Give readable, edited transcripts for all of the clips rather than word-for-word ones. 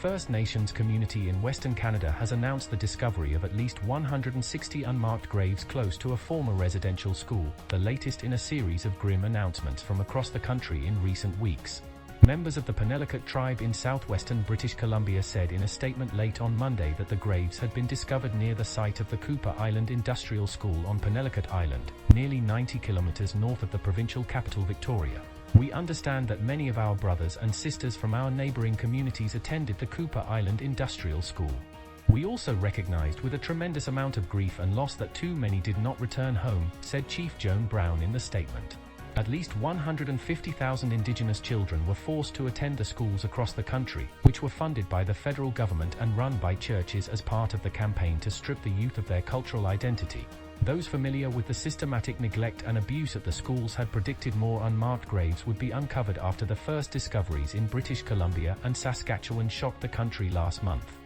First Nations community in Western Canada has announced the discovery of at least 160 unmarked graves close to a former residential school, the latest in a series of grim announcements from across the country in recent weeks. Members of the Penelakut Tribe in southwestern British Columbia said in a statement late on Monday that the graves had been discovered near the site of the Kuper Island Industrial School on Penelakut Island, nearly 90 kilometers north of the provincial capital Victoria. We understand that many of our brothers and sisters from our neighboring communities attended the Kuper Island Industrial School. We also recognized with a tremendous amount of grief and loss that too many did not return home, said Chief Joan Brown in the statement. At least 150,000 Indigenous children were forced to attend the schools across the country, which were funded by the federal government and run by churches as part of the campaign to strip the youth of their cultural identity. Those familiar with the systematic neglect and abuse at the schools had predicted more unmarked graves would be uncovered after the first discoveries in British Columbia and Saskatchewan shocked the country last month.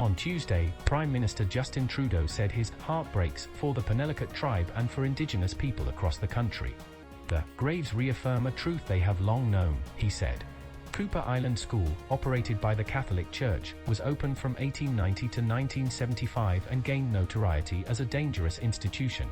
On Tuesday, Prime Minister Justin Trudeau said his heart breaks for the Penelakut Tribe and for Indigenous people across the country. The graves reaffirm a truth they have long known, he said. Kuper Island School, operated by the Catholic Church, was open from 1890 to 1975 and gained notoriety as a dangerous institution.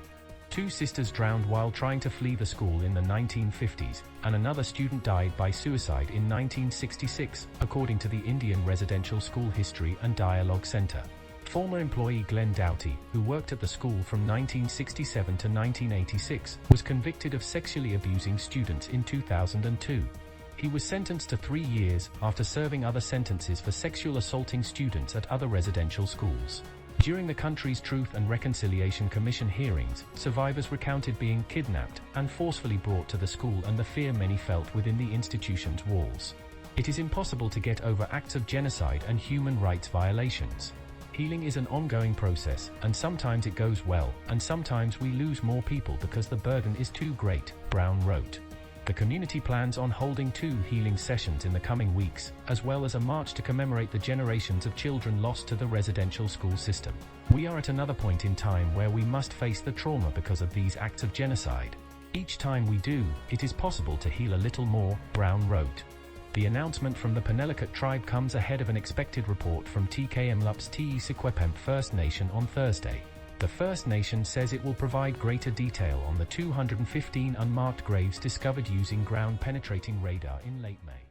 2 sisters drowned while trying to flee the school in the 1950s, and another student died by suicide in 1966, according to the Indian Residential School History and Dialogue Center. Former employee Glenn Doughty, who worked at the school from 1967 to 1986, was convicted of sexually abusing students in 2002. He was sentenced to 3 years after serving other sentences for sexual assaulting students at other residential schools. During the country's Truth and Reconciliation Commission hearings, survivors recounted being kidnapped and forcefully brought to the school and the fear many felt within the institution's walls. It is impossible to get over acts of genocide and human rights violations. Healing is an ongoing process, and sometimes it goes well, and sometimes we lose more people because the burden is too great, Brown wrote. The community plans on holding 2 healing sessions in the coming weeks, as well as a march to commemorate the generations of children lost to the residential school system. We are at another point in time where we must face the trauma because of these acts of genocide. Each time we do, it is possible to heal a little more, Brown wrote. The announcement from the Penelakut Tribe comes ahead of an expected report from Penelakut Tribe First Nation on Thursday. The First Nation says it will provide greater detail on the 215 unmarked graves discovered using ground-penetrating radar in late May.